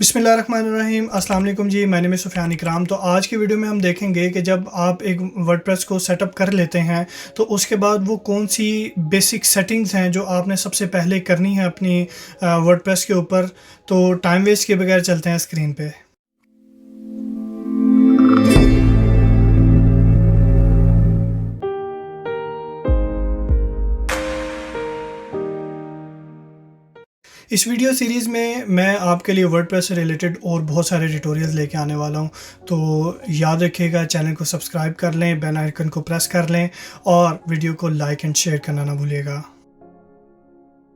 बिस्मिल्लाहिर्रहमानिर्रहीम अस्सलाम वालेकुम जी। मैंने में सुफ़ियान इकराम। तो आज की वीडियो में हम देखेंगे कि जब आप एक वर्डप्रेस को सेटअप कर लेते हैं तो उसके बाद वो कौन सी बेसिक सेटिंग्स हैं जो आपने सबसे पहले करनी है अपनी वर्डप्रेस के ऊपर। तो टाइम वेस्ट किए बगैर चलते हैं स्क्रीन पे। इस वीडियो सीरीज़ में मैं आपके लिए वर्डप्रेस से रिलेटेड और बहुत सारे ट्यूटोरियल्स लेके आने वाला हूं। तो याद रखिएगा, चैनल को सब्सक्राइब कर लें, बेल आइकन को प्रेस कर लें और वीडियो को लाइक एंड शेयर करना ना भूलिएगा।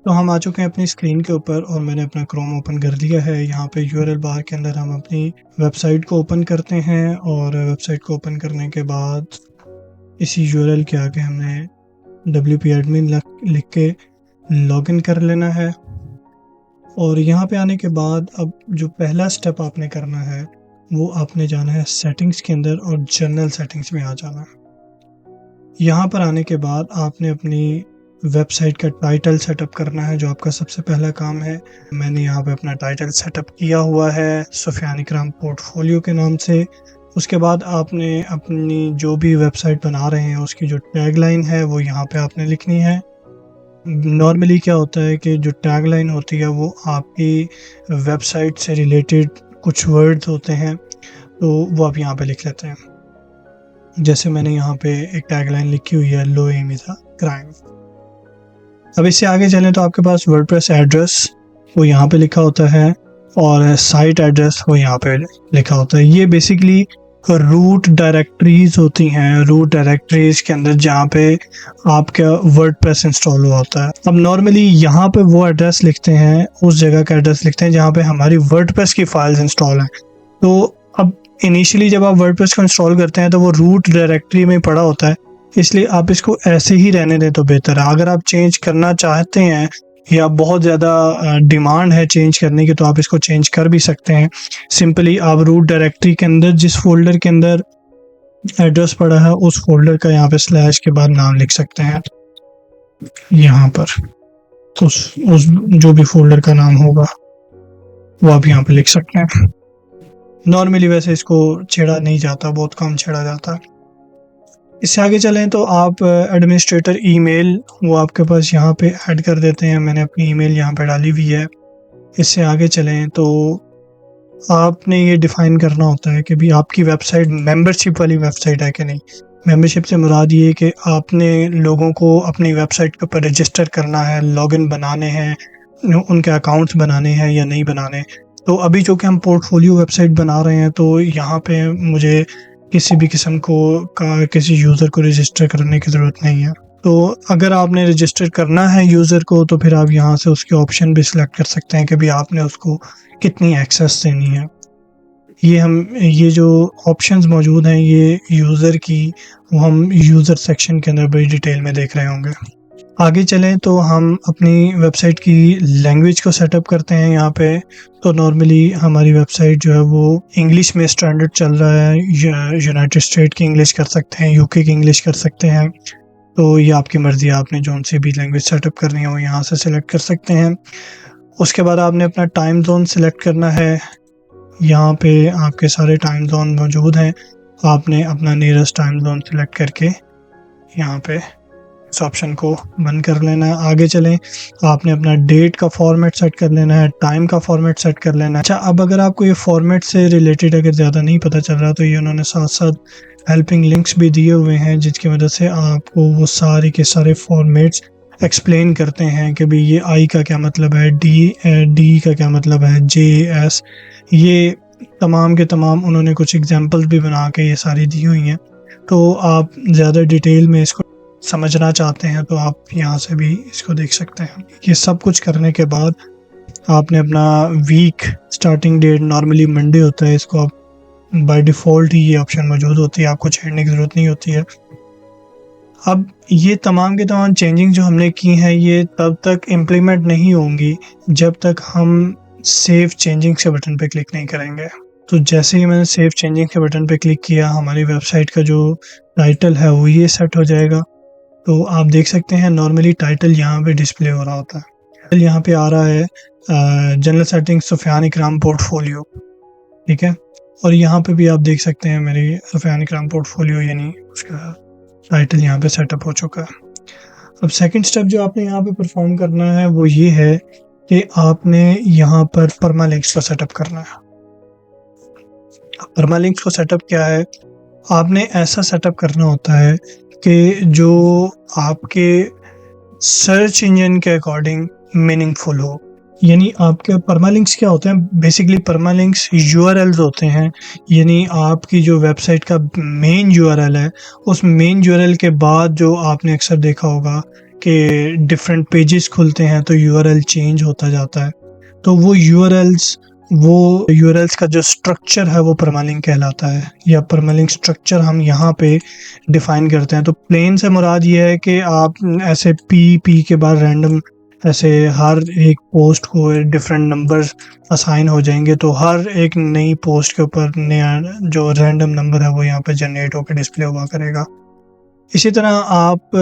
तो हम आ चुके हैं अपनी स्क्रीन के ऊपर और मैंने अपना क्रोम ओपन कर लिया है। यहाँ पे यूआरएल बार के अंदर हम अपनी वेबसाइट को ओपन करते हैं और वेबसाइट को ओपन करने के बाद इसी यूआरएल के आगे हमने wp-admin लिख के लॉगिन कर लेना है। और यहाँ पे आने के बाद अब जो पहला स्टेप आपने करना है वो आपने जाना है सेटिंग्स के अंदर और जनरल सेटिंग्स में आ जाना है। यहाँ पर आने के बाद आपने अपनी वेबसाइट का टाइटल सेटअप करना है, जो आपका सबसे पहला काम है। मैंने यहाँ पे अपना टाइटल सेटअप किया हुआ है सुफ़ियान इकराम पोर्टफोलियो के नाम से। उसके बाद आपने अपनी जो भी वेबसाइट बना रहे हैं उसकी जो टैगलाइन है वो यहाँ पे आपने लिखनी है। नॉर्मली क्या होता है कि जो टैगलाइन होती है वो आपकी वेबसाइट से रिलेटेड कुछ वर्ड्स होते हैं, तो वो आप यहाँ पे लिख लेते हैं। जैसे मैंने यहाँ पे एक टैगलाइन लिखी हुई है, लो एम इज़ अ क्राइम। अब इससे आगे चलें तो आपके पास वर्डप्रेस एड्रेस वो यहाँ पे लिखा होता है और साइट एड्रेस वो यहाँ पे लिखा होता है। ये बेसिकली रूट डायरेक्टरीज होती हैं, रूट डायरेक्टरीज के अंदर जहाँ पे आपका वर्डप्रेस इंस्टॉल हुआ होता है। अब नॉर्मली यहाँ पे वो एड्रेस लिखते हैं, उस जगह का एड्रेस लिखते हैं जहाँ पे हमारी वर्डप्रेस की फाइल्स इंस्टॉल हैं। तो अब इनिशियली जब आप वर्डप्रेस को इंस्टॉल करते हैं तो वो रूट डायरेक्टरी में पड़ा होता है, इसलिए आप इसको ऐसे ही रहने दें तो बेहतर है। अगर आप चेंज करना चाहते हैं या बहुत ज़्यादा डिमांड है चेंज करने की तो आप इसको चेंज कर भी सकते हैं। सिंपली आप रूट डायरेक्टरी के अंदर जिस फोल्डर के अंदर एड्रेस पड़ा है उस फोल्डर का यहाँ पे स्लैश के बाद नाम लिख सकते हैं। यहाँ पर उस जो भी फोल्डर का नाम होगा वो आप यहाँ पे लिख सकते हैं। नॉर्मली वैसे इसको छेड़ा नहीं जाता, बहुत कम छेड़ा जाता है। इससे आगे चलें तो आप एडमिनिस्ट्रेटर ईमेल वो आपके पास यहाँ पे ऐड कर देते हैं। मैंने अपनी ईमेल यहाँ पे डाली हुई है। इससे आगे चलें तो आपने ये डिफ़ाइन करना होता है कि भी आपकी वेबसाइट मेंबरशिप वाली वेबसाइट है कि नहीं। मेंबरशिप से मुराद ये कि आपने लोगों को अपनी वेबसाइट के ऊपर रजिस्टर करना है, लॉगिन बनाने हैं, उनके अकाउंट्स बनाने हैं या नहीं बनाने। तो अभी जो कि हम पोर्टफोलियो वेबसाइट बना रहे हैं तो यहाँ पे मुझे किसी भी किस्म का किसी यूज़र को रजिस्टर करने की ज़रूरत नहीं है। तो अगर आपने रजिस्टर करना है यूज़र को तो फिर आप यहाँ से उसके ऑप्शन भी सिलेक्ट कर सकते हैं कि भी आपने उसको कितनी एक्सेस देनी है। ये जो ऑप्शंस मौजूद हैं ये यूज़र की वो हम यूज़र सेक्शन के अंदर बड़ी डिटेल में देख रहे होंगे। आगे चलें तो हम अपनी वेबसाइट की लैंग्वेज को सेटअप करते हैं यहाँ पे। तो नॉर्मली हमारी वेबसाइट जो है वो इंग्लिश में स्टैंडर्ड चल रहा है। यूनाइटेड स्टेट की इंग्लिश कर सकते हैं, यूके की इंग्लिश कर सकते हैं। तो ये आपकी मर्ज़ी है, आपने जो सी भी लैंग्वेज सेटअप करनी है वो यहाँ से सिलेक्ट कर सकते हैं। उसके बाद आपने अपना टाइम जोन सिलेक्ट करना है। यहाँ पे आपके सारे टाइम जोन मौजूद हैं। आपने अपना नियरेस्ट टाइम जोन सिलेक्ट करके यहाँ पे इस ऑप्शन को बंद कर लेना है। आगे चलें, आपने अपना डेट का फॉर्मेट सेट कर लेना है, टाइम का फॉर्मेट सेट कर लेना है। अच्छा, अब अगर आपको ये फॉर्मेट से रिलेटेड अगर ज़्यादा नहीं पता चल रहा तो ये उन्होंने साथ साथ हेल्पिंग लिंक्स भी दिए हुए हैं जिसकी वजह से आपको वो सारे के सारे फॉर्मेट्स एक्सप्लेन करते हैं कि भाई ये आई का क्या मतलब है, डी का क्या मतलब है, JS, ये तमाम के तमाम उन्होंने कुछ एग्जांपल्स भी बना के ये सारी दी हुई हैं। तो आप ज़्यादा डिटेल में इसको समझना चाहते हैं तो आप यहाँ से भी इसको देख सकते हैं। ये सब कुछ करने के बाद आपने अपना week starting date, normally Monday होता है, इसको आप बाय डिफ़ॉल्ट ही ये ऑप्शन मौजूद होती है, आपको छेड़ने की ज़रूरत नहीं होती है। अब ये तमाम के तमाम चेंजिंग जो हमने की हैं ये तब तक इम्प्लीमेंट नहीं होंगी जब तक हम सेव चेंजिंग के बटन पे क्लिक नहीं करेंगे। तो जैसे ही मैंने सेव चेंजिंग के बटन पे क्लिक किया हमारी वेबसाइट का जो टाइटल है वो ये सेट हो जाएगा। तो आप देख सकते हैं नॉर्मली टाइटल यहाँ पे डिस्प्ले हो रहा होता है। यहाँ पे आ रहा है जनरल सेटिंग सुफियान इकराम पोर्टफोलियो, ठीक है। और यहाँ पे भी आप देख सकते हैं मेरी सुफियान इकराम पोर्टफोलियो यानी उसका टाइटल यहाँ पे सेटअप हो चुका है। अब सेकंड स्टेप जो आपने यहाँ पे परफॉर्म करना है वो ये है कि आपने यहाँ पर परमालिंक्स को सेटअप करना है। परमालिंक्स को सेटअप क्या है, आपने ऐसा सेटअप करना होता है कि जो आपके सर्च इंजन के अकॉर्डिंग मीनिंगफुल हो। यानी आपके परमालिंक्स क्या होते हैं, बेसिकली परमालिंक्स यूआरएल्स होते हैं। यानी आपकी जो वेबसाइट का मेन यूआरएल है, उस मेन यूआरएल के बाद जो आपने अक्सर देखा होगा कि डिफरेंट पेजेस खुलते हैं तो यूआरएल चेंज होता जाता है। तो वो यूआरएल्स का जो स्ट्रक्चर है वो परमालिंक कहलाता है, या परमालिंक स्ट्रक्चर हम यहाँ पे डिफाइन करते हैं। तो प्लेन से मुराद ये है कि आप ऐसे पी के बाद रैंडम ऐसे हर एक पोस्ट को डिफरेंट नंबर्स असाइन हो जाएंगे, तो हर एक नई पोस्ट के ऊपर नया जो रैंडम नंबर है वो यहाँ पे जनरेट होकर डिस्प्ले हुआ करेगा। इसी तरह आप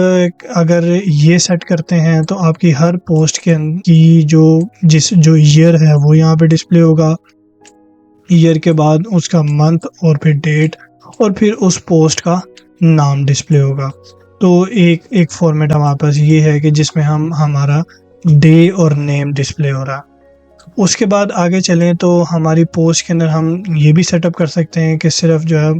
अगर ये सेट करते हैं तो आपकी हर पोस्ट की जो ईयर है वो यहाँ पे डिस्प्ले होगा। ईयर के बाद उसका मंथ और फिर डेट और फिर उस पोस्ट का नाम डिस्प्ले होगा। तो एक फॉर्मेट हमारे पास ये है कि जिसमें हमारा डे और नेम डिस्प्ले हो रहा है। उसके बाद आगे चलें तो हमारी पोस्ट के अंदर हम ये भी सेटअप कर सकते हैं कि सिर्फ जो है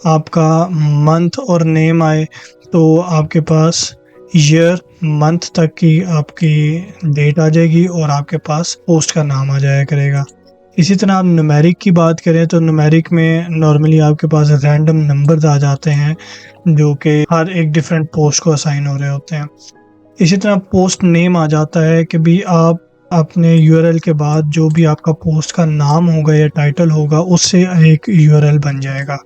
आपका मंथ और नेम आए, तो आपके पास ईयर मंथ तक की आपकी डेट आ जाएगी और आपके पास पोस्ट का नाम आ जाया करेगा। इसी तरह आप न्यूमेरिक की बात करें तो न्यूमेरिक में नॉर्मली आपके पास रैंडम नंबर्स आ जाते हैं जो कि हर एक डिफरेंट पोस्ट को असाइन हो रहे होते हैं। इसी तरह पोस्ट नेम आ जाता है कि भी आप अपने यूआरएल के बाद जो भी आपका पोस्ट का नाम होगा या टाइटल होगा उससे एक यूआरएल बन जाएगा।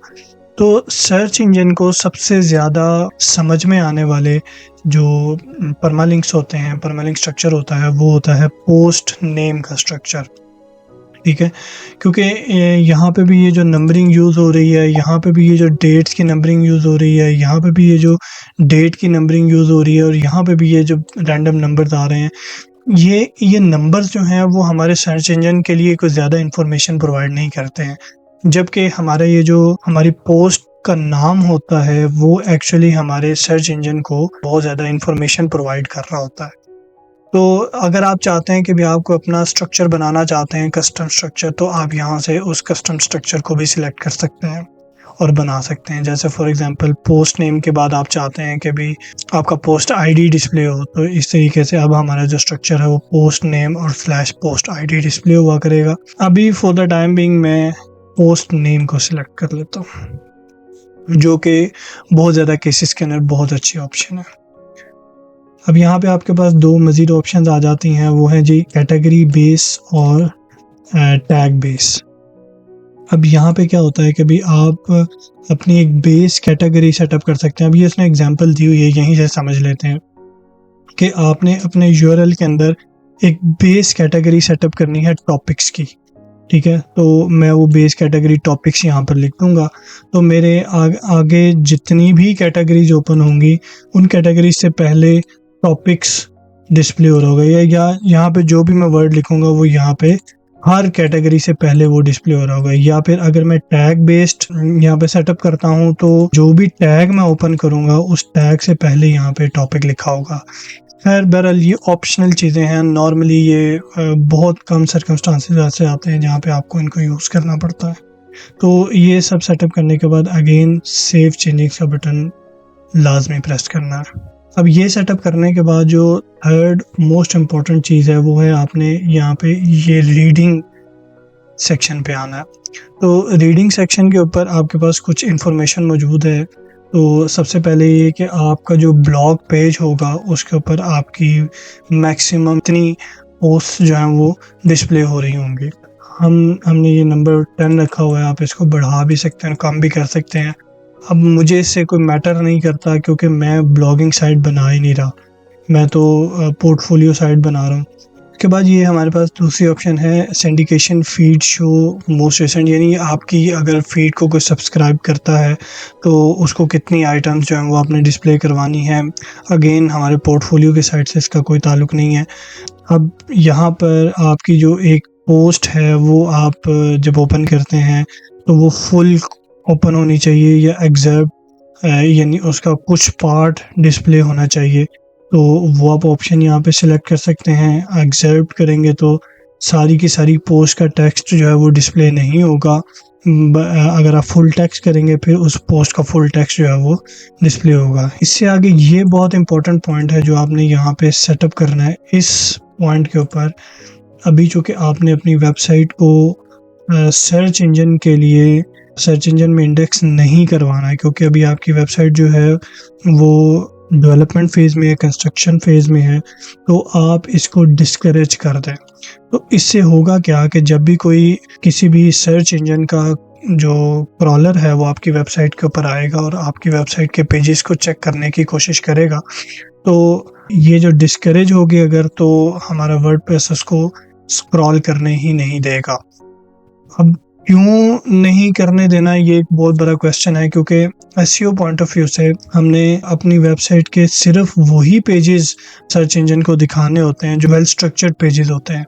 तो सर्च इंजन को सबसे ज़्यादा समझ में आने वाले जो परमालिंक्स होते हैं, परमालिंक स्ट्रक्चर होता है, वो होता है पोस्ट नेम का स्ट्रक्चर, ठीक है। क्योंकि यहाँ पे भी ये जो नंबरिंग यूज़ हो रही है, यहाँ पे भी ये जो डेट्स की नंबरिंग यूज़ हो रही है, यहाँ पे भी ये जो डेट की नंबरिंग यूज़ हो रही है और यहाँ पे भी ये जो रैंडम नंबर्स आ रहे हैं, ये नंबर्स जो हैं वो हमारे सर्च इंजन के लिए कोई ज़्यादा इन्फॉर्मेशन प्रोवाइड नहीं करते हैं। जबकि हमारा ये जो हमारी पोस्ट का नाम होता है वो एक्चुअली हमारे सर्च इंजन को बहुत ज़्यादा इन्फॉर्मेशन प्रोवाइड कर रहा होता है। तो अगर आप चाहते हैं कि भी आपको अपना स्ट्रक्चर बनाना चाहते हैं, कस्टम स्ट्रक्चर, तो आप यहाँ से उस कस्टम स्ट्रक्चर को भी सिलेक्ट कर सकते हैं और बना सकते हैं। जैसे फॉर एग्जांपल पोस्ट नेम के बाद आप चाहते हैं कि भी आपका पोस्ट आईडी डिस्प्ले हो, तो इस तरीके से अब हमारा जो स्ट्रक्चर है वो पोस्ट नेम और /पोस्ट आईडी डिस्प्ले हुआ करेगा। अभी फॉर द टाइम बिंग मैं पोस्ट नेम को सिलेक्ट कर लेता हूँ, जो कि बहुत ज़्यादा केसेस के अंदर बहुत अच्छी ऑप्शन है। अब यहाँ पे आपके पास दो मज़ीद ऑप्शंस आ जाती हैं, वो है जी कैटेगरी बेस और टैग बेस। अब यहाँ पे क्या होता है कि भी आप अपनी एक बेस कैटेगरी सेटअप कर सकते हैं। अभी इसने एग्जांपल दी हुई है, यहीं से समझ लेते हैं कि आपने अपने यूआरएल के अंदर एक बेस कैटेगरी सेटअप करनी है टॉपिक्स की, ठीक है। तो मैं वो बेस कैटेगरी टॉपिक्स यहाँ पर लिख दूँगा, तो मेरे आगे जितनी भी कैटेगरीज ओपन होंगी उन कैटेगरीज से पहले टॉपिक्स डिस्प्ले हो रहा होगा, या यहाँ पे जो भी मैं वर्ड लिखूँगा वो यहाँ पे हर कैटेगरी से पहले वो डिस्प्ले हो रहा होगा। या फिर अगर मैं टैग बेस्ड यहाँ पे सेटअप करता हूँ तो जो भी टैग मैं ओपन करूँगा उस टैग से पहले यहाँ पे टॉपिक लिखा होगा। खैर बहरहाल ये ऑप्शनल चीज़ें हैं, नॉर्मली ये बहुत कम सर्कमस्टांसेस ऐसे आते हैं जहाँ पे आपको इनको यूज़ करना पड़ता है। तो ये सब सेटअप करने के बाद अगेन सेव चेंजिंग्स का बटन लाजमी प्रेस करना है। अब ये सेटअप करने के बाद जो थर्ड मोस्ट इम्पॉर्टेंट चीज़ है वो है आपने यहाँ पे ये रीडिंग सेक्शन पे आना है। तो रीडिंग सेक्शन के ऊपर आपके पास कुछ इन्फॉर्मेशन मौजूद है। तो सबसे पहले ये कि आपका जो ब्लॉग पेज होगा उसके ऊपर आपकी मैक्सिमम इतनी पोस्ट जो हैं वो डिस्प्ले हो रही होंगी। हमने ये नंबर 10 रखा हुआ है, आप इसको बढ़ा भी सकते हैं, कम भी कर सकते हैं। अब मुझे इससे कोई मैटर नहीं करता क्योंकि मैं ब्लॉगिंग साइट बना ही नहीं रहा, मैं तो पोर्टफोलियो साइट बना रहा हूँ। उसके बाद ये हमारे पास दूसरी ऑप्शन है syndication feed show most recent, यानी आपकी अगर फीड को कोई सब्सक्राइब करता है तो उसको कितनी आइटम्स जो हैं वो आपने डिस्प्ले करवानी है। अगेन हमारे पोर्टफोलियो की साइड से इसका कोई ताल्लुक़ नहीं है। अब यहाँ पर आपकी जो एक पोस्ट है वो आप जब ओपन करते हैं तो वो फुल ओपन होनी चाहिए या एग्जर्प यानी उसका कुछ पार्ट डिस्प्ले होना चाहिए। तो वो आप ऑप्शन यहाँ पे सिलेक्ट कर सकते हैं। एग्जर्प करेंगे तो सारी की सारी पोस्ट का टेक्स्ट जो है वो डिस्प्ले नहीं होगा। अगर आप फुल टेक्स्ट करेंगे फिर उस पोस्ट का फुल टेक्स्ट जो है वो डिस्प्ले होगा। इससे आगे ये बहुत इंपॉर्टेंट पॉइंट है जो आपने यहाँ पे सेटअप करना है। इस पॉइंट के ऊपर अभी चूँकि आपने अपनी वेबसाइट को सर्च इंजन के लिए सर्च इंजन में इंडेक्स नहीं करवाना है, क्योंकि अभी आपकी वेबसाइट जो है वो डेवलपमेंट फेज़ में है, कंस्ट्रक्शन फेज़ में है, तो आप इसको डिस्करेज कर दें। तो इससे होगा क्या कि जब भी कोई किसी भी सर्च इंजन का जो क्रॉलर है वो आपकी वेबसाइट के ऊपर आएगा और आपकी वेबसाइट के पेजेस को चेक करने की कोशिश करेगा, तो ये जो डिस्करेज होगी अगर, तो हमारा वर्डप्रेस उसको स्क्रॉल करने ही नहीं देगा। अब क्यों नहीं करने देना, ये एक बहुत बड़ा क्वेश्चन है, क्योंकि एसईओ पॉइंट ऑफ व्यू से हमने अपनी वेबसाइट के सिर्फ वही पेजेस सर्च इंजन को दिखाने होते हैं जो वेल स्ट्रक्चर्ड पेजेस होते हैं।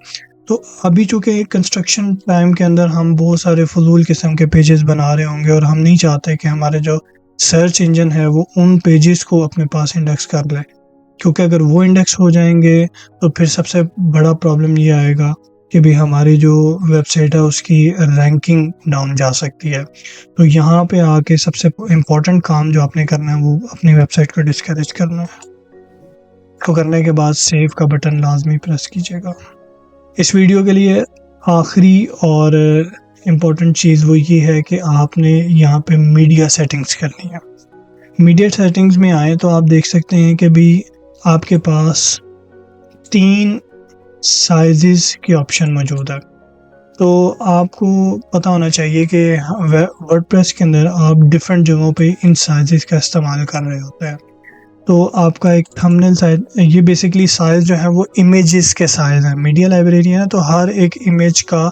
तो अभी चूँकि कंस्ट्रक्शन टाइम के अंदर हम बहुत सारे फजूल किस्म के पेजेस बना रहे होंगे और हम नहीं चाहते कि हमारे जो सर्च इंजन है वो उन पेजेस को अपने पास इंडेक्स कर ले, क्योंकि अगर वो इंडेक्स हो जाएंगे तो फिर सबसे बड़ा प्रॉब्लम ये आएगा कि भी हमारी जो वेबसाइट है उसकी रैंकिंग डाउन जा सकती है। तो यहाँ पे आके सबसे इम्पोर्टेंट काम जो आपने करना है वो अपनी वेबसाइट को डिस्करेज करना है। तो करने के बाद सेव का बटन लाजमी प्रेस कीजिएगा। इस वीडियो के लिए आखिरी और इम्पोर्टेंट चीज़ वो ये है कि आपने यहाँ पे मीडिया सेटिंग्स करनी है। मीडिया सेटिंग्स में आए तो आप देख सकते हैं कि भी आपके पास 3 साइज़ेस के ऑप्शन मौजूद है। तो आपको पता होना चाहिए कि वर्डप्रेस के अंदर आप डिफरेंट जगहों पे इन साइज़ेस का इस्तेमाल कर रहे होते हैं। तो आपका एक थंबनेल साइज़, ये बेसिकली साइज़ जो है वो इमेजेस के साइज़ है। मीडिया लाइब्रेरी है ना, तो हर एक इमेज का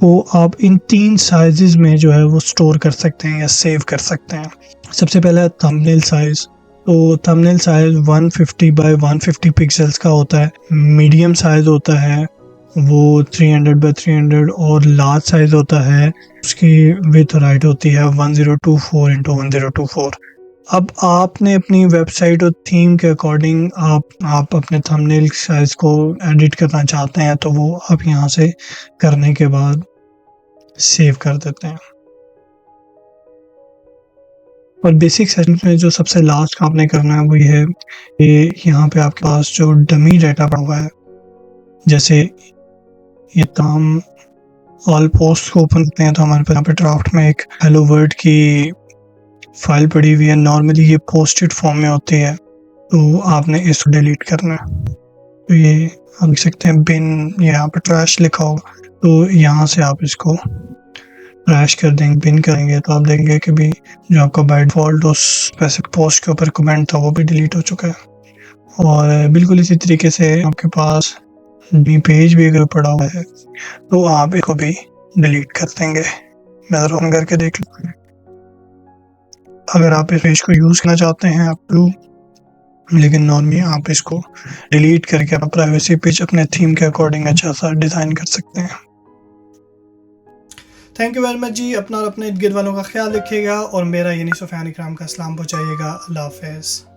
को आप इन 3 साइज़ेस में जो है वो स्टोर कर सकते हैं या सेव कर सकते हैं। सबसे पहला थंबनेल साइज़। तो थंबनेल साइज़ 150 बाय 150 पिक्सेल्स का होता है। मीडियम साइज़ होता है वो 300 बाय 300 और लार्ज साइज़ होता है, उसकी विड्थ और हाइट होती है 1024 इंटू 1024। अब आपने अपनी वेबसाइट और थीम के अकॉर्डिंग आप अपने थंबनेल साइज़ को एडिट करना चाहते हैं तो वो आप यहाँ से करने के बाद सेव कर देते हैं। और बेसिक सेटिंग्स में जो सबसे लास्ट काम आपने करना है वो ये है कि यहाँ पे आपके पास जो डमी डाटा पड़ा हुआ है, जैसे ये तमाम ऑल पोस्ट को ओपन करते हैं तो हमारे पास यहाँ पे ड्राफ्ट में एक हेलो वर्ल्ड की फाइल पड़ी हुई है। नॉर्मली ये पोस्टेड फॉर्म में होती है, तो आपने इसको डिलीट करना है। तो ये आप देख सकते हैं बिन, यहाँ पे ट्रैश लिखा होगा, तो यहाँ से आप इसको ट्रैश कर देंगे, बिन करेंगे तो आप देखेंगे कि भी जो आपका बाय डिफ़ॉल्ट उस स्पेसिफिक पोस्ट के ऊपर कमेंट था वो भी डिलीट हो चुका है। और बिल्कुल इसी तरीके से आपके पास भी पेज भी अगर पड़ा हुआ है तो आप इसको भी डिलीट कर देंगे। मैं ज़रा ऑन करके देख लूँ। अगर आप इस पेज को यूज़ करना चाहते हैं आप टू, लेकिन नॉर्मली आप इसको डिलीट करके अपना प्राइवेसी पेज अपने थीम के अकॉर्डिंग अच्छा सा डिज़ाइन कर सकते हैं। थैंक यू वेरी मच जी। अपना और अपने इर्द गिर्द वालों का ख्याल रखिएगा और मेरा यानी सुफियान इकराम का सलाम पहुँचाइएगा। अल्लाह हाफ़िज़।